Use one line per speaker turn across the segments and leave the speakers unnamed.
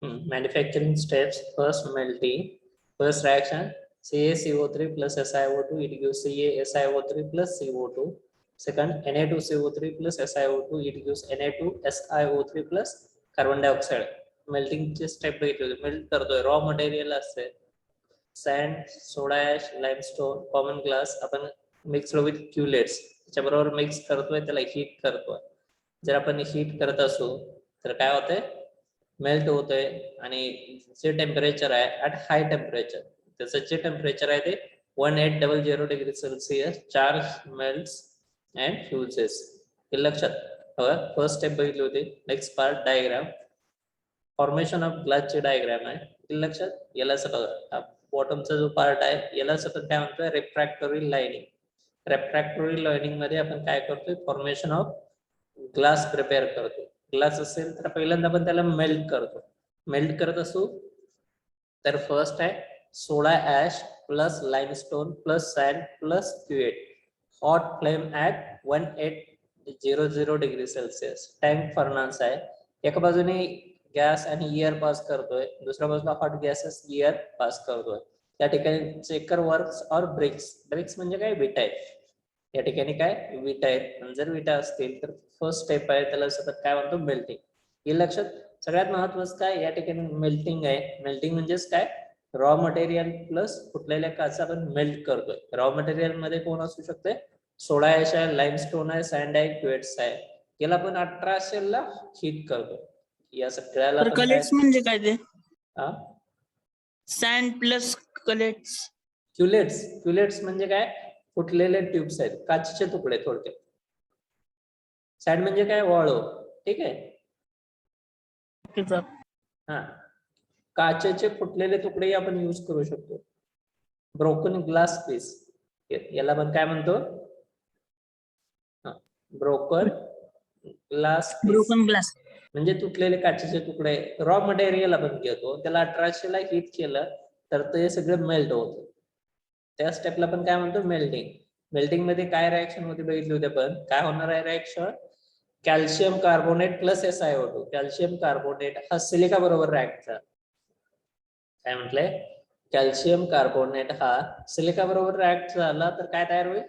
Manufacturing steps, first melting, first reaction CaCO3 plus SiO2, it gives CaSiO3 plus CO2. Second, Na2CO3 plus SiO2, it gives Na2SiO3 plus carbon dioxide. Melting step melt करतोय, raw material असते sand, soda ash, limestone, common glass आपण mix with क्युलेट्स त्याच्याबरोबर mix करतोय, त्याला heat करतोय. जर आपण heat करत असू तर काय होतंय, मेल्ट होतंय आणि जे टेम्परेचर आहे ऍट हाय टेम्परेचर, त्याचं जे टेम्परेचर आहे ते 1800 degree Celsius, charge melts and fuses. हे लक्षात. फर्स्ट स्टेप बघितली होती. Next part diagram, formation of ग्लासचे डायग्राम आहे. हे लक्षात. याला सगळं बॉटमचा जो पार्ट आहे याला सगळं काय म्हणतोय, रिफ्रॅक्टरी लाइनिंग. रिफ्रॅक्टरी लाइनिंग मध्ये आपण काय करतोय, फॉर्मेशन ऑफ ग्लास प्रिपेअर करतो. ग्लास असेल तर पहिल्यांदा आपण त्याला मेल्ट करतो. मेल्ट करत असू तर फर्स्ट आहे soda ash plus limestone plus sand plus cullet, hot flame at 1800 degree Celsius. Tank furnace आहे. एका बाजूने गॅस आणि एअर पास करतोय, दुसऱ्या बाजूला हॉट गॅसेस एअर पास करतोय. त्या ठिकाणी चेकर वर्क्स और ब्रिक्स. ब्रिक्स म्हणजे काय, विटा आहेत. या ठिकाणी काय, विटा आहेत. जर विटा असतील तर फर्स्ट स्टेप आहे त्याला सतत काय म्हणतो, मेल्टिंग. हे लक्षात. सगळ्यात महत्वाचं काय या ठिकाणी मेल्टिंग आहे. मेल्टिंग म्हणजेच काय, रॉ मटेरियल प्लस फुटलेल्या काचा आपण मेल्ट करतोय. रॉ मटेरियल मध्ये कोण असू शकते, सोडा ऍश आहे, लाइमस्टोन आहे, सँड आहे, क्युएट्स आहे. याला आपण 1800 ला हीट करतोय. या सगळ्याला आपण
कलेट्स म्हणजे काय ते,
हा
सँड प्लस कलेट्स.
क्युलेट्स. क्युलेट्स म्हणजे काय, फुटलेले ट्यूब्स आहेत, काचेचे तुकडे थोडक्यात. सँड म्हणजे काय, वाळू. ठीक आहे. हा, काचेचे फुटलेले तुकडे आपण यूज करू शकतो. ब्रोकन ग्लास पीस, याला आपण काय म्हणतो, broken glass piece.
Broken glass
म्हणजे तुटलेले काचेचे तुकडे. रॉ मटेरियल आपण घेतो, त्याला 1800 ला हीट केलं तर ते सगळं मेल्ट होतं. त्या स्टेपला आपण काय म्हणतो, मेल्टिंग. मेल्टिंग मध्ये काय रिएक्शन होते बघितली होती आपण. काय होणार आहे reaction, calcium carbonate plus SiO2. Calcium carbonate हा सिलिका बरोबर रिएक्ट झाला. काय म्हटलंय, कॅल्शियम कार्बोनेट हा सिलिका बरोबर रिएक्ट झाला तर काय तयार होईल,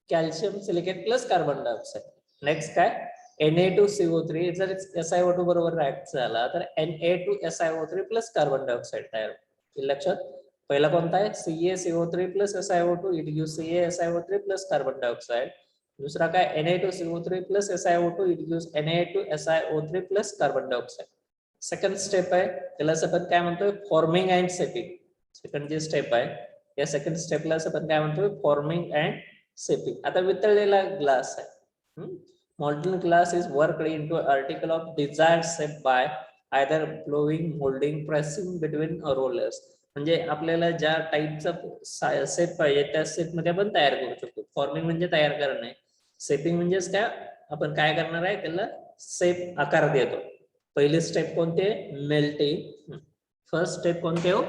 calcium silicate plus carbon dioxide. Next काय, Na2CO3 जर SiO2 बरोबर रिएक्ट झाला तर Na2SiO3 प्लस कार्बन डायऑक्साइड तयार होईल. लक्षात. पहिला कोणता आहे, CaCO3 plus SiO2, it gives CaSiO3 plus carbon dioxide. दूसरा काय, Na2CO3 plus SiO2, it gives Na2SiO3 plus carbon dioxide. Second step आहे त्याला आपण काय म्हणतोय, forming and सेपिंग. Second J step आहे या सेकंड स्टेपला आपण काय म्हणतोय, फॉर्मिंग अँड सेपिंग. आता वितळलेला ग्लास आहे. Molten glass is worked into an article of desired shape by either blowing, molding, pressing between rollers. म्हणजे आपल्याला ज्या टाइपचा शेप पाहिजे त्या शेप मध्ये आपण तयार करू शकतो. फॉर्मिंग म्हणजे तयार करणे, शेपिंग म्हणजेच काय, आपण काय करणार आहे, त्याला शेप आकार देतो. पहिली स्टेप कोणते, मेल्टिंग. फर्स्ट स्टेप कोणते हो,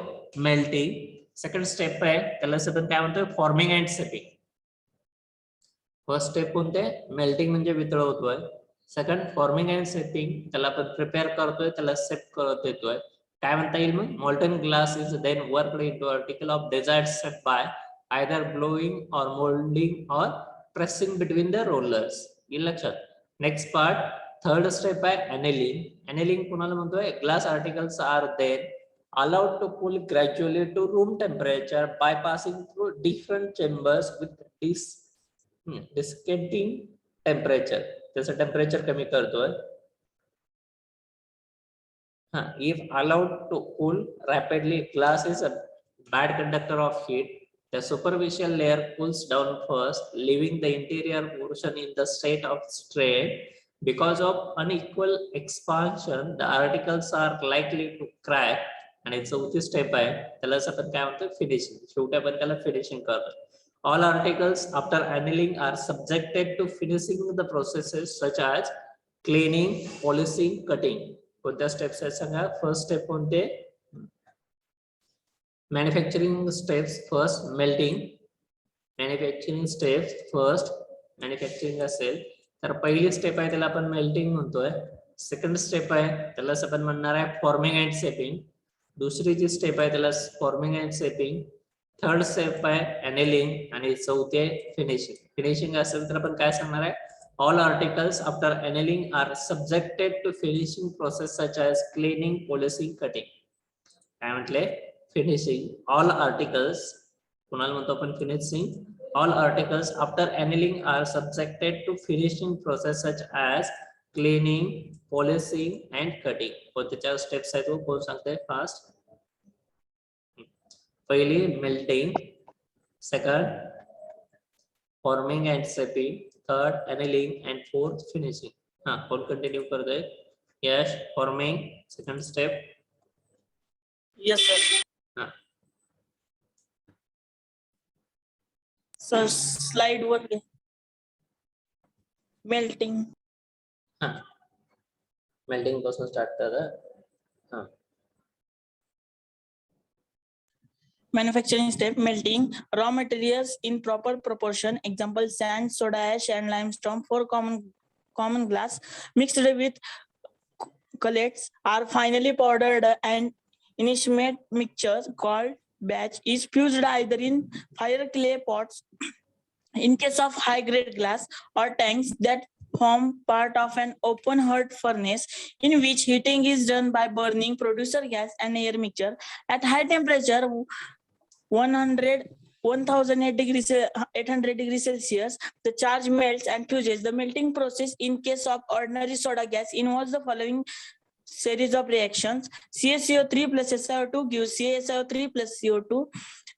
मेल्टिंग. सेकंड स्टेप आहे त्याला आपण काय म्हणतोय, forming and shaping. First step कोणते, मेल्टिंग म्हणजे वितळवतोय. सेकंड फॉर्मिंग अँड सेपिंग, त्याला आपण प्रिपेअर करतोय, त्याला सेट करत देतोय. काय म्हणता येईल मग, molten glass is then worked into article of desired shape by either blowing or moulding or pressing between the rollers. हे लक्षात. नेक्स्ट पार्ट, थर्ड स्टेप आहे एनेलिंग. एनेलिंग कोणाला म्हणतोय, glass articles are then allowed to cool gradually to room temperature by passing through different chambers with decreasing temperature. त्याचं temperature कमी करतोय. if allowed to cool rapidly, glass is a bad conductor of heat. The superficial layer cools down first, leaving the interior portion in the state of strain. Because of unequal expansion, the articles are likely to crack. आणि चौथी step आहे त्याला आपण काय म्हणतो, finishing. शेवटी आपण त्याला फिनिशिंग करतो. All articles after annealing are subjected to finishing the processes such as cleaning, polishing, cutting. कोणत्या स्टेप्स आहेत सांगा. फर्स्ट स्टेप कोणते, manufacturing steps. First melting. Manufacturing steps first manufacturing असेल तर पहिली स्टेप आहे त्याला आपण मेल्टिंग म्हणतोय. सेकंड स्टेप आहे त्यालाच आपण म्हणणार आहे फॉर्मिंग अँड शेपिंग. दुसरी जी स्टेप आहे त्याला forming and shaping. Third step आहे एनेलिंग आणि चौथी आहे फिनिशिंग. फिनिशिंग असेल तर आपण काय सांगणार आहे all articles after annealing are subjected to finishing process such as cleaning, polishing, cutting. काय म्हटले फिनिशिंग. ऑल आर्टिकल्स कोणाला म्हणतो आपण finishing. All articles after annealing are subjected to finishing process such as cleaning, polishing and cutting. कोणत्या steps आहेत तो कोण सांगते फास्ट. पहिली melting, second forming and shaping, third annealing and fourth finishing. हा कोण कंटिन्यू करतोय. Yes. Forming second step.
Yes, sir.
हा
Sir, slide 1. Melting.
हा मेल्टिंग पासून स्टार्ट करा. हा
Manufacturing step: melting raw materials in proper proportion. Example: sand, soda ash, and limestone. 4 common glass mixed with cullets are finally powdered, and initiate mixture called batch is fused either in fire clay pots. In case of high grade glass or tanks that form part of an open hearth furnace in which heating is done by burning producer gas and air mixture at high temperature 1008 degrees 800 degrees Celsius, the charge melts and fuses. The melting process in case of ordinary soda gas involves the following series of reactions. CaCO3 plus SiO2 gives CaSiO3 plus CO2.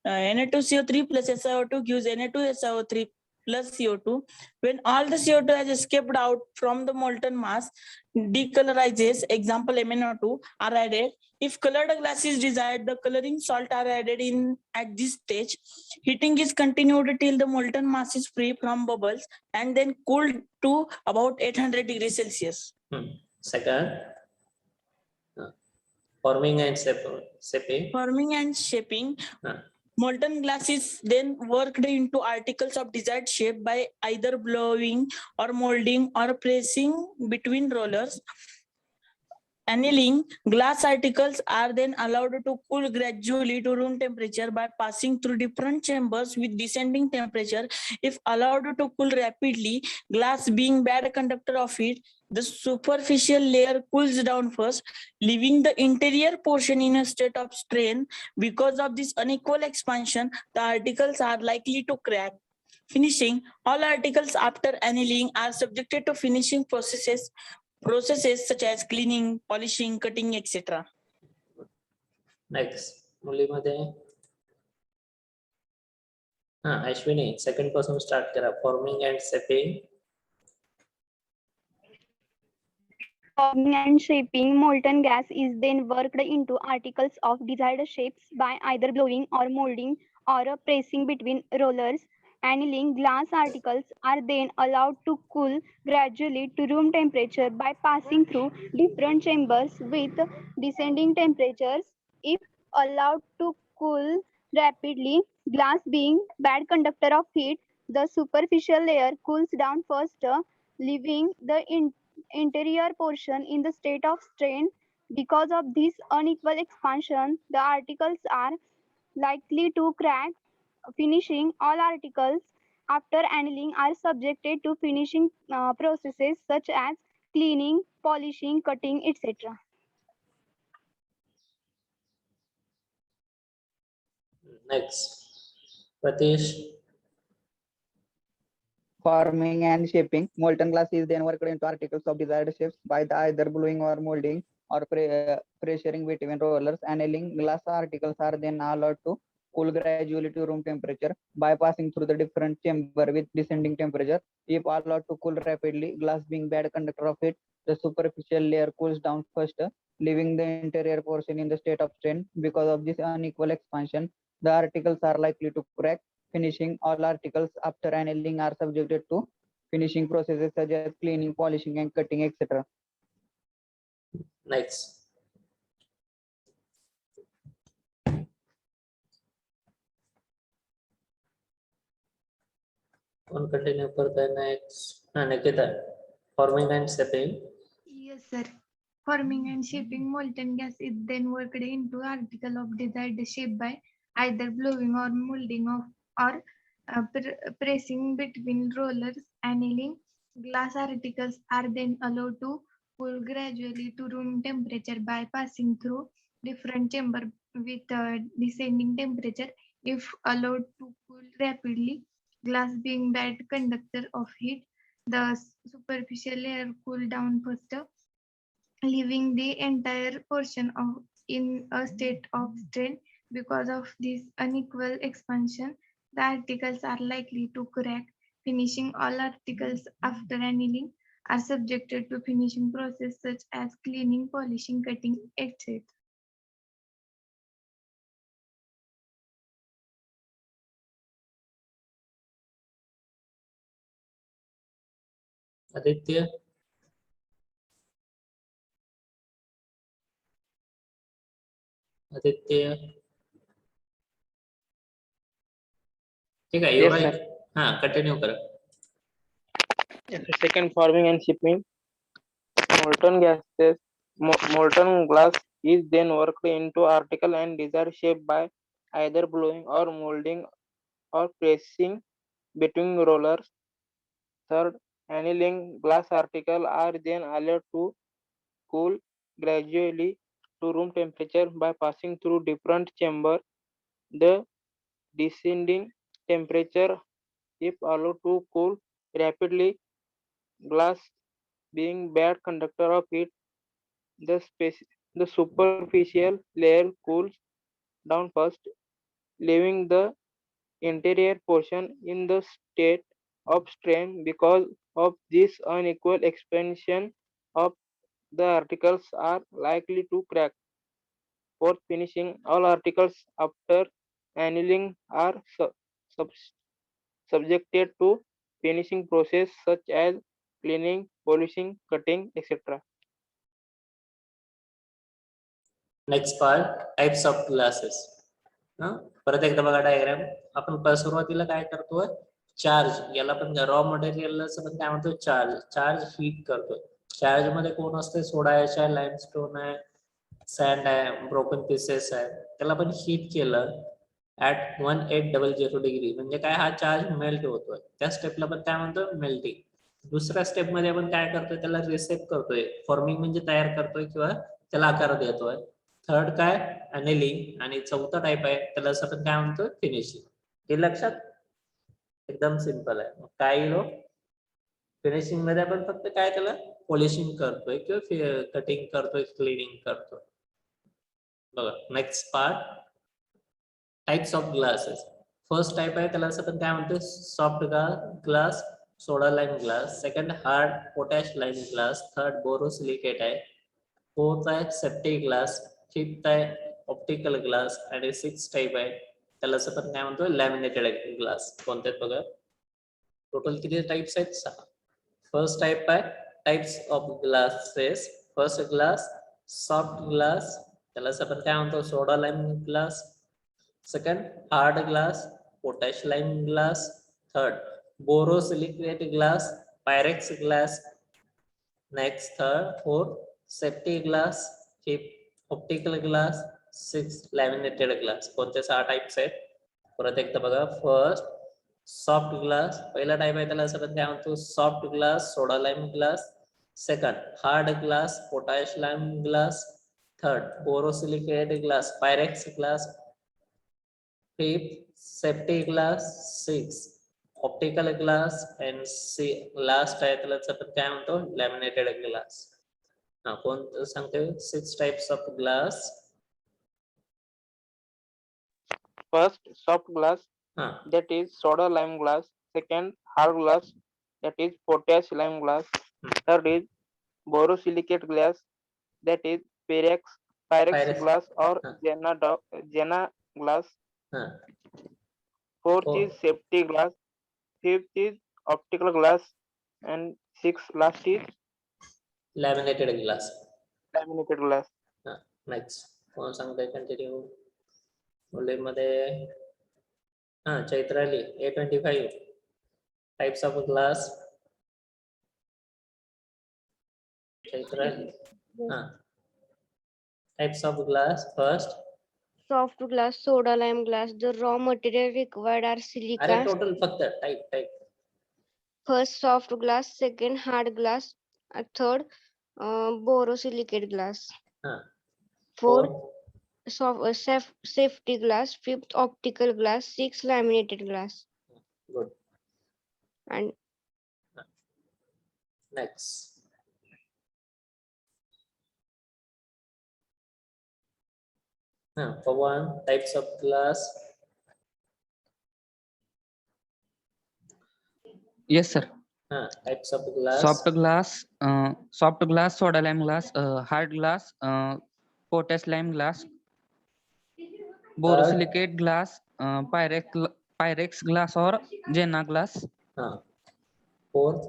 Na2CO3 plus SiO2 gives Na2SiO3 plus CO2. When all the CO2 has escaped out from the molten mass, decolorizes, example MnO2, are added. If colored glass is desired, the coloring salt are added in at this stage. Heating is continued till the molten mass is free from bubbles and then cooled to about 800 degrees Celsius.
Second, forming and shaping.
Forming and shaping.
Huh.
Molten glass is then worked into articles of desired shape by either blowing or molding or pressing between rollers. Annealing, glass articles are then allowed to cool gradually to room temperature by passing through different chambers with descending temperature. If allowed to cool rapidly, glass being bad conductor of heat, the superficial layer cools down first, leaving the interior portion in a state of strain. Because of this unequal expansion, the articles are likely to crack. Finishing, all articles after annealing are subjected to finishing processes such as cleaning, polishing, cutting, etc.
Next, मुलीमध्ये Ashwini second पासून start करा. Forming and shaping.
Forming and shaping, molten gas is then worked into articles of desired shapes by either blowing or molding or pressing between rollers. Annealing, glass articles are then allowed to cool gradually to room temperature by passing through different chambers with descending temperatures. If allowed to cool rapidly, glass being bad conductor of heat, the superficial layer cools down first, leaving the interior portion in the state of strain. Because of this unequal expansion, the articles are likely to crack. Finishing, all articles after annealing are subjected to finishing processes such as cleaning, polishing, cutting, etc.
Next, Pratish.
Forming and shaping, molten glass is then worked into articles of desired shapes by either blowing or molding or pressuring between rollers. Annealing, glass articles are then allowed to cool gradually to room temperature by passing through the different chamber with descending temperature. If allowed to cool rapidly, glass being bad conductor of heat, the superficial layer cools down first, leaving the interior portion in the state of strain. Because of this unequal expansion, the articles are likely to crack. Finishing, all articles after annealing are subjected to finishing processes such as cleaning, polishing, and cutting, etc.
Next. कौन continue करता है? Next, Nikita. Forming and shaping.
Yes, sir. Forming and shaping molten gas is then worked into article of desired shape by either blowing or molding of or pressing between rollers. Annealing glass articles are then allowed to cool gradually to room temperature by passing through different chamber with descending temperature. If allowed to cool rapidly, glass being bad conductor of heat, the superficial layer cool down first, leaving the entire portion of in a state of strain. Because of this unequal expansion, the articles are likely to crack. Finishing all articles after annealing are subjected to finishing process such as cleaning, polishing, cutting, etc.
Aditya Aditya ठीक आहे
Yes,
युवराज
sir.
हा continue करा.
Second, forming and shipping molten gases. Molten glass is then worked into article and desired shape by either blowing or molding or pressing between rollers. Third, annealing glass article are then allowed to cool gradually to room temperature by passing through different chamber. The descending temperature, if allowed to cool rapidly, glass being bad conductor of heat, the the superficial layer cools down first, leaving the interior portion in the state of strain. Because of this unequal expansion of the articles are likely to crack. Fourth, finishing all articles after annealing are subjected to finishing process such as cleaning, polishing, cutting, etc.
Next part types of glasses. परत एकदा बघा diagram. आपण सुरुवातीला काय करतोय, charge याला पण raw material पण काय म्हणतो, चार्ज हीट करतोय. चार्ज मध्ये कोण असते, सोडा आहे, लाइमस्टोन आहे, सँड आहे, ब्रोकन पीसेस आहे, त्याला पण हीट केलं ऍट 1800 डिग्री म्हणजे काय, हा चार्ज मेल्ट होतोय. त्या स्टेपला पण काय म्हणतो, मेल्टिंग. दुसऱ्या स्टेप मध्ये आपण काय करतोय, त्याला रिसेप करतोय, फॉर्मिंग म्हणजे तयार करतोय किंवा त्याला आकार देतोय. थर्ड काय, अनेलिंग. आणि चौथा टाइप आहे त्याला आपण काय म्हणतो, फिनिशिंग. हे लक्षात एकदम सिंपल आहे. काय येईल, फिनिशिंग मध्ये आपण फक्त काय त्याला पॉलिशिंग करतोय किंवा कटिंग करतोय, क्लिनिंग करतोय. बघा next part, types of glasses. First type आहे त्याला आपण काय म्हणतो, soft glass, soda lime glass. Second hard potash lime glass. Third borosilicate आहे. फोर्थ आहे सेप्टी ग्लास. फिफ्थ आहे ऑप्टिकल ग्लास. आणि सिक्स टाइप आहे त्याला आपण काय म्हणतो, लॅमिनेटेड ग्लास. कोणते बघा, टोटल किती टाइप्स आहेत, 6. फर्स्ट टाइप आहे types of glasses. First glass soft glass, त्याला आपण काय म्हणतो, soda lime glass. Second hard glass, potash lime glass. Third borosilicate glass, Pyrex glass. Next third, fourth safety glass. Fifth optical glass. Six laminated glass. कोणते 6 types आहेत, परत एकदा बघा. First soft glass, पहिला टाइप आहे त्याला आपण काय म्हणतो, soft glass, soda lime glass. Second hard glass, potash lime glass. Third borosilicate glass, Pyrex glass. Fifth safety glass. Six optical glass. And last आहे त्याला आपण काय म्हणतो, लॅमिनेटेड ग्लास. कोण सांगते 6 types of glass.
First, soft glass,
हा
that is soda lime glass. Second, hard glass, that is potash lime glass. Third is borosilicate glass, that is pyrex
Pyrex.
glass or
Huh.
Jena glass.
हा
Fourth
Oh.
is safety glass. Fifth is optical glass, and sixth last is
laminated glass.
laminated glass.
Next कोण सांगताय, continue. मध्ये Chaitrali. A25 types of glass. Chaitra types of glass first.
Soft glass, soda lime glass. The raw material required are
अरे
silica.
Total फक्त type
First, soft glass. Second, hard glass. Third, borosilicate glass. Fourth, safety glass. Fifth, optical glass. Sixth, laminated glass.
Good.
And
Next. For one, types of glass.
Yes, sir.
Types of glass.
Soft glass, soda lime glass, hard glass, potash lime glass, borosilicate glass, pyrex glass or Jena glass,
Fourth,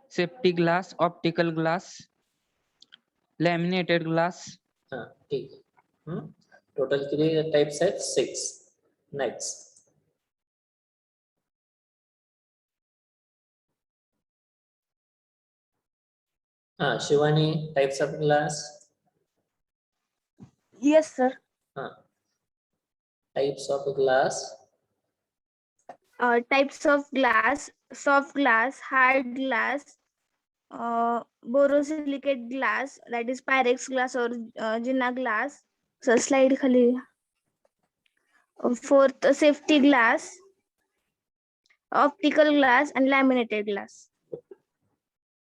safety glass, optical glass, laminated glass.
ठीक. Total किती types आहेत? 6. Next. Shivani, types of glass.
Yes, sir.
Types of glass.
Types of glass: soft glass, hard glass, borosilicate glass, that is pyrex glass or Jena glass. So slide khali. Fourth, safety glass, optical glass, and laminated glass.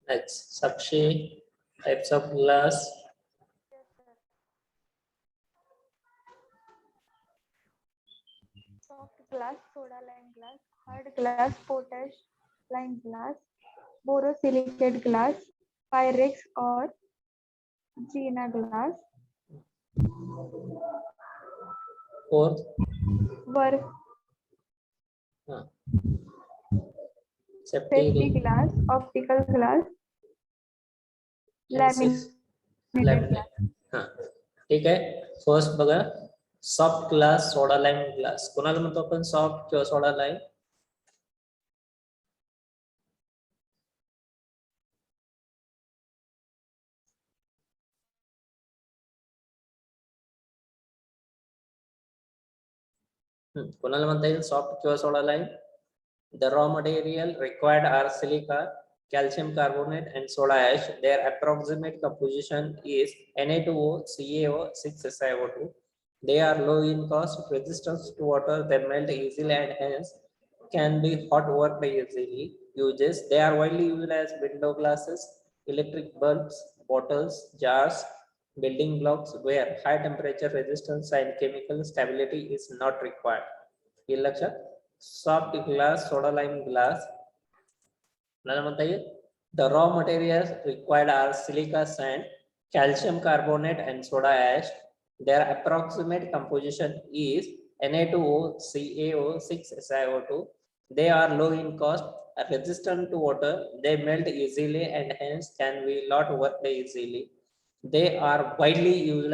Next, Sakshi, types of glass.
Soft glass, soda lime glass, hard glass, potash lime glass, borosilicate glass, pyrex or Jena glass.
Fourth,
Work safety glass, optical glass, laminated glass.
ठीक आहे. First बघा, soft glass, soda lime glass. कोणाला म्हणतो आपण soft किंवा soda lime? कोणाला म्हणता येईल सॉफ्ट किंवा soda lime? The raw material required are silica, calcium carbonate, and soda ash. Their approximate composition is Na2O, CaO, 6SiO2. They are low in cost, resistance to water, they melt easily and hence can be hot worked easily. Uses: they are widely used as window glasses, electric bulbs, bottles, jars, building blocks where high temperature resistance and chemical stability is not required. हे लक्षात. Soft glass, soda lime glass. The raw materials required are silica sand, calcium carbonate, and soda ash. Their approximate composition is Na2O, CaO, 6SiO2. They are low in cost, are resistant to water, they melt easily and hence can be lot worked easily. They are widely used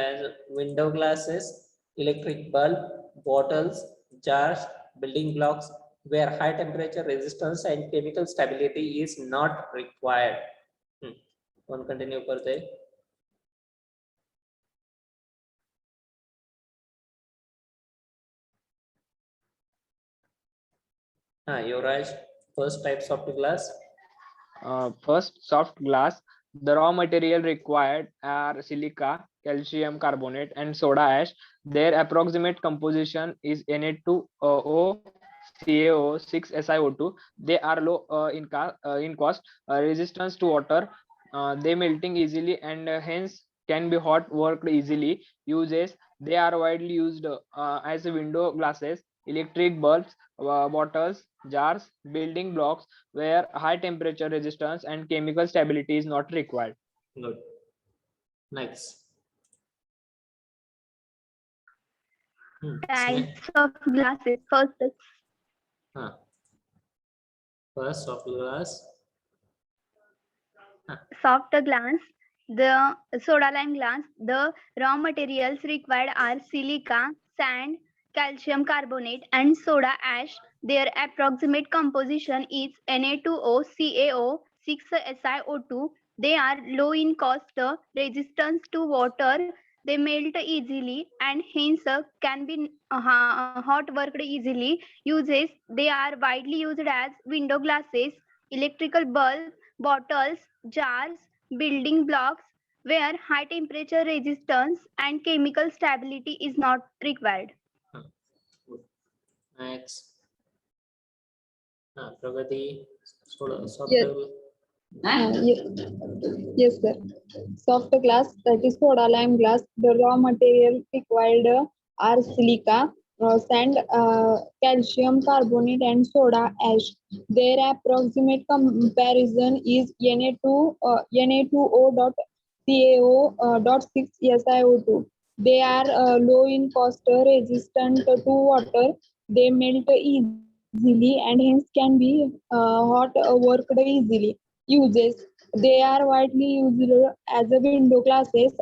as window glasses, electric bulb, bottles, jars, building blocks where high temperature resistance and chemical stability is not required. One continue करते. Yuvraj, first types of glass.
First, soft glass. The raw material required are silica, calcium carbonate, and soda ash. Their approximate composition is Na2O, CaO, 6SiO2. They are low in cost, resistance to water. They melting easily and hence can be hot worked easily. Uses: they are widely used as window glasses, electric bulbs, bottles, jars, building blocks where high temperature resistance and chemical stability is not required.
Good. Next.
Types of glasses: first,
First soft glass.
soft glass, the soda lime glass. The raw materials required are silica, sand, calcium carbonate, and soda ash. Their approximate composition is Na2O, CaO, 6SiO2. They are low in cost, resistance to water, they melt easily and hence can be hot worked easily. Uses, they are widely used as window glasses, electrical bulbs, bottles, jars, building blocks, where high temperature resistance and chemical stability is not required.
Next. Pragati, soft
Yes. Yes, sir. Soft glass, that is soda lime glass. The raw material required are silica, sand, calcium carbonate, and soda ash. Their approximate comparison is Na2O dot CaO dot 6 SiO2. They are low in cost, resistant to water. They melt easily and hence can be hot worked easily. Uses, they are widely used as a window glasses,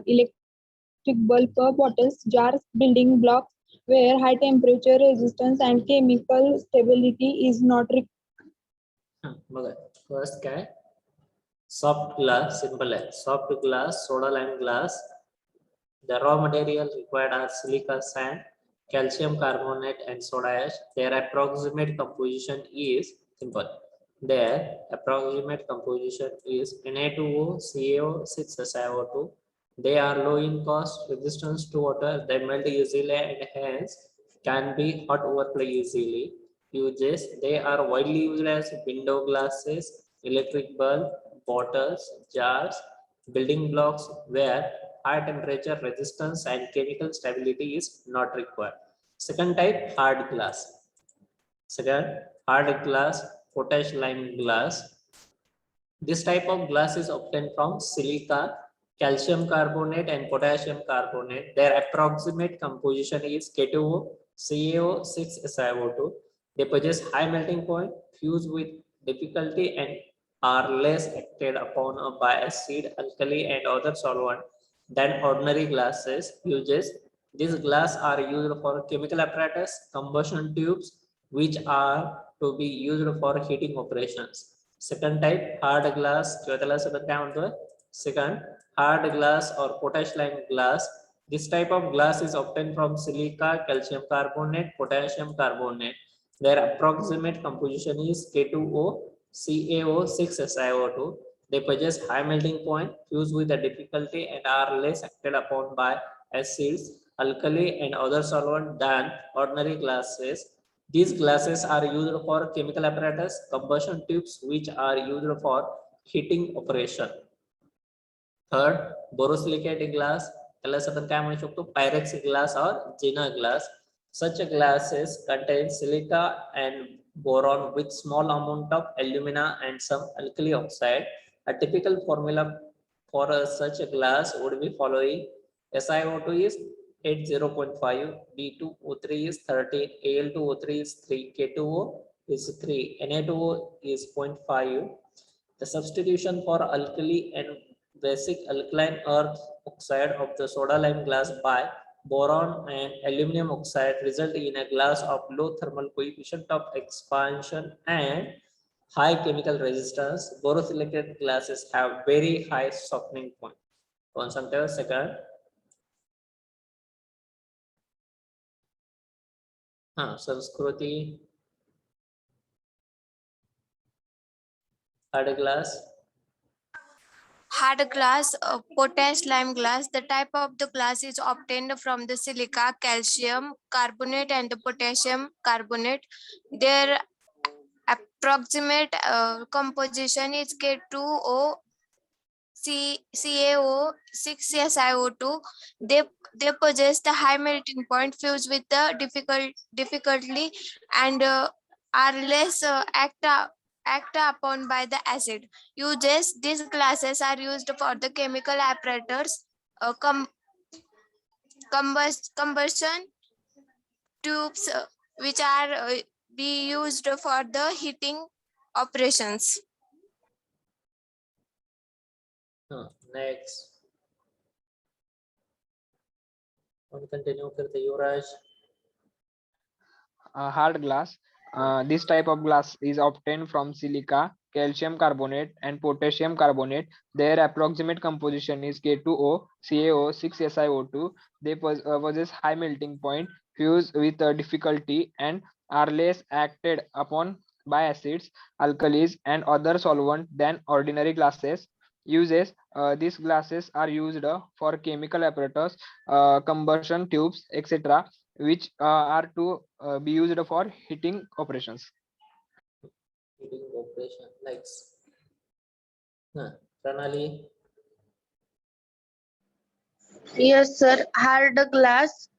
electric bulb, bottles, jars, building blocks, where high temperature resistance and chemical stability is not required.
बघा first काय soft glass simple आहे soft glass soda lime glass the raw material required are silica sand calcium carbonate and soda ash their approximate composition is simple their approximate composition is Na2O CaO 6SiO2 they are low in cost resistance to water they melt easily and hence can be hot worked easily uses they are widely used as window glasses electric bulb bottles jars building blocks where high temperature resistance and chemical stability is not required. Second type, hard glass. Second, hard glass, potash lime glass. This type of glass is obtained from silica, calcium carbonate and potassium carbonate. Their approximate composition is K2O, CaO, 6SiO2. They possess high melting point, fuse with difficulty and are less acted upon by acid, alkali and other solvent than ordinary glasses uses. These glass are used for chemical apparatus, combustion tubes, which are to be used for heating operations. Second type, hard glass. Second, hard glass or potash lime glass. This type of glass is obtained from silica, calcium carbonate, potassium carbonate. Their approximate composition is K2O, CaO, 6SiO2. They possess high melting point, fuse with a difficulty, and are less acted upon by acids, alkali, and other solvent than ordinary glasses. These glasses are used for chemical apparatus, combustion tubes, which are used for heating operation. Third, borosilicate glass. त्याला आपण काय म्हणू शकतो Pyrex glass or Jena glass. Such glasses contain silica and boron with small amount of alumina and some alkali oxide. A typical formula for such a glass would be following. SiO2 is 80.5, B2O3 is 13, Al2O3 is 3, K2O is 3, Na2O is 0.5. The substitution for alkali and basic alkaline earth oxide of the soda lime glass by boron and aluminum oxide result in a glass of low thermal coefficient of expansion and high chemical resistance. Borosilicate glasses have very high softening point. Second, Sanskriti, hard glass.
Hard glass, potash lime glass. The type of the glass is obtained from the silica, calcium carbonate and the potassium carbonate. Their approximate composition is K2O, CaO, 6SiO2. They possess the high melting point, fuse with the difficulty, and are less act upon by the acid. Uses, these glasses are used for the chemical apparatus, combustion tubes, which are be used for the heating operations.
Next. Continue with the Yuvraj.
Hard glass. This type of glass is obtained from silica, calcium carbonate, and potassium carbonate. Their approximate composition is K2O, CaO, 6SiO2. They possess high melting point, fuse with difficulty, and are less acted upon by acids, alkalis, and other solvents than ordinary glasses. Uses: these glasses are used for chemical apparatus, combustion tubes, etc., which are to be used for heating operations.
Heating operation. Nice. Pranali.
Yes, sir. Hard glass,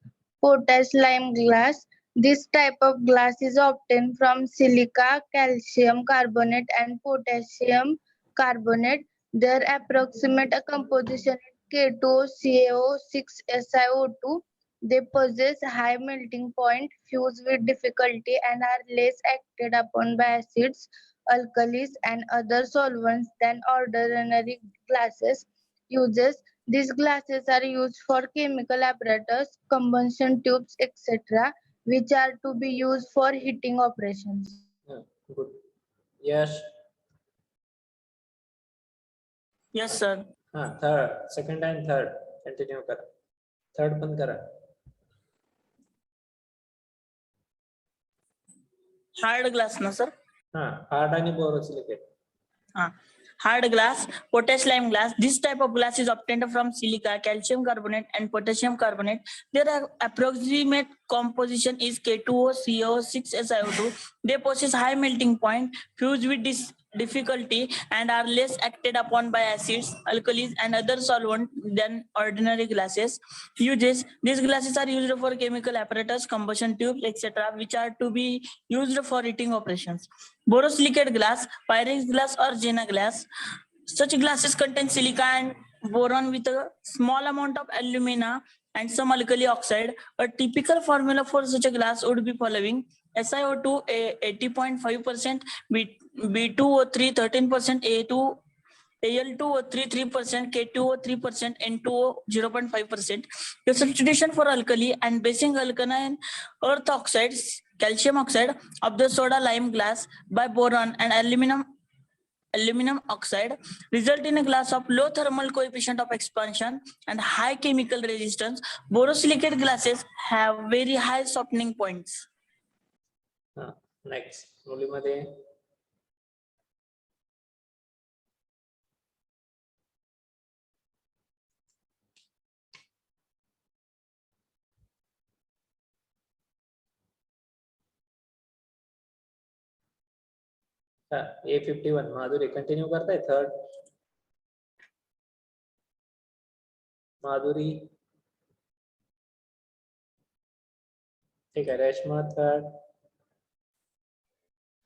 potash lime glass. This type of glass is obtained from silica, calcium carbonate, and potassium carbonate. Their approximate composition is K2CaO, 6SiO2. They possess high melting point, fuse with difficulty, and are less acted upon by acids, alkalis, and other solvents than ordinary glasses. Uses: these glasses are used for chemical apparatus, combustion tubes, etc., which are to be used for heating operations.
Good. Yes.
Yes, sir.
Third, second and third. Continue करा. Third पण करा.
Hard glass, no, sir.
Hard आणि borosilicate.
Hard glass, potash lime glass. This type of glass is obtained from silica, calcium carbonate, and potassium carbonate. Their approximate composition is K2O, CO, 6SiO2. They possess high melting point, fuse with difficulty, and are less acted upon by acids, alkalis, and other solvents than ordinary glasses. Uses: these glasses are used for chemical apparatus, combustion tubes, etc., which are to be used for heating operations. Borosilicate glass, Pyrex glass, or Jena glass. Such glasses contain silica and boron with a small amount of alumina and some alkali oxide. A typical formula for such a glass would be following: SiO2 80.5%, B2O3 13%, A2 Al2O3 3%, K2O 3%, N2O 0.5%. The substitution for alkali and basing alkaline earth oxides, calcium oxide of the soda lime glass by boron and aluminum oxide result in a glass of low thermal coefficient of expansion and high chemical resistance. Borosilicate glasses have very high softening points.
Next, मुलीमध्ये A51 Madhuri continue करताय third. माधुरी. ठीक है, Reshma third.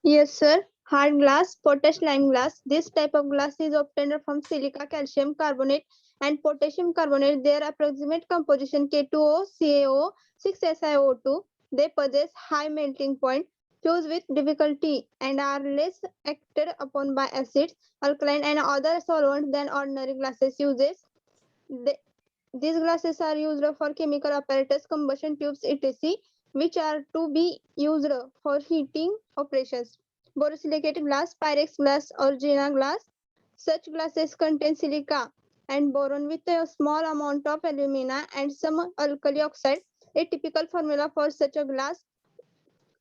Yes, sir. Hard glass, potash lime glass. This type of glass is obtained from silica, calcium carbonate, and potassium carbonate. Their approximate composition K2O, CaO, 6SiO2. They possess high melting point, fuse with difficulty, and are less acted upon by acids, alkaline, and other solvents than ordinary glasses. Uses: these glasses are used for chemical apparatus, combustion tubes, etc., which are to be used for heating operations. Borosilicate glass, Pyrex glass, or Jena glass. Such glasses contain silica and boron with a small amount of alumina and some alkali oxide. A typical formula for such a glass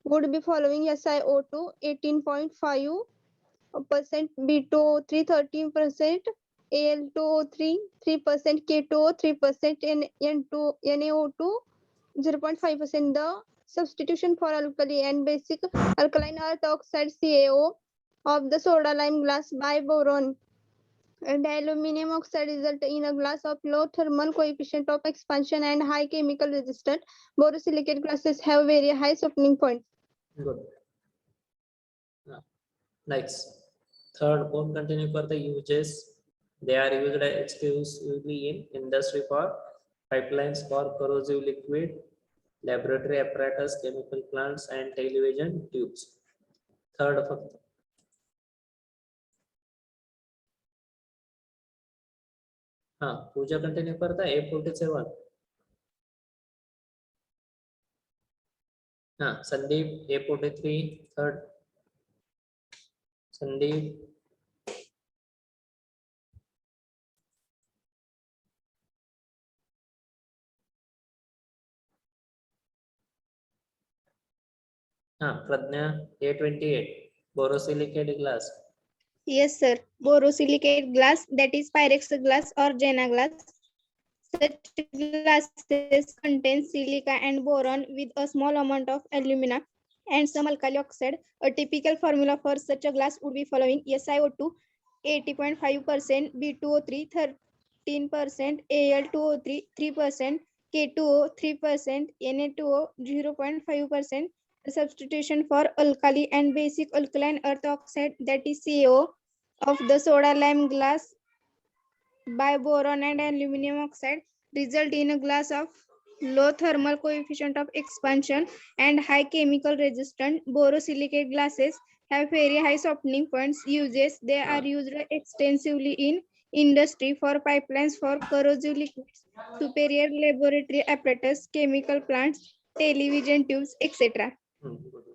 would be following: SiO2 18.5%, B2O3 13%, Al2O3 3%, K2O 3%, and NaO2 0.5%. The substitution for alkali and basic alkaline earth oxide CaO of the soda lime glass by boron and aluminum oxide result in a glass of low thermal coefficient of expansion and high chemical resistance. Borosilicate glasses have very high softening points.
Good. Next, third one continue for the uses. They are used exclusively in industry for pipelines for corrosive liquid, laboratory apparatus, chemical plants, and television tubes. Third फक्त. पूजा continue करता A47. Sandeep, A43, third. Sandeep. Pradnya, A28, borosilicate glass.
Yes, sir. Borosilicate glass, that is Pyrex glass or Jena glass. Such glasses contain silica and boron with a small amount of alumina and some alkali oxide. A typical formula for such a glass would be following: SiO2 80.5%, B2O3 13%, Al2O3 3%, K2O 3%, Na2O 0.5%. The substitution for alkali and basic alkaline earth oxide, that is CaO, of the soda lime glass by boron and aluminum oxide result in a glass of low thermal coefficient of expansion and high chemical resistance. Borosilicate glasses have very high softening points uses. They are used extensively in industry for pipelines for corrosive liquids, superior laboratory apparatus, chemical plants, television tubes, etc.
Good.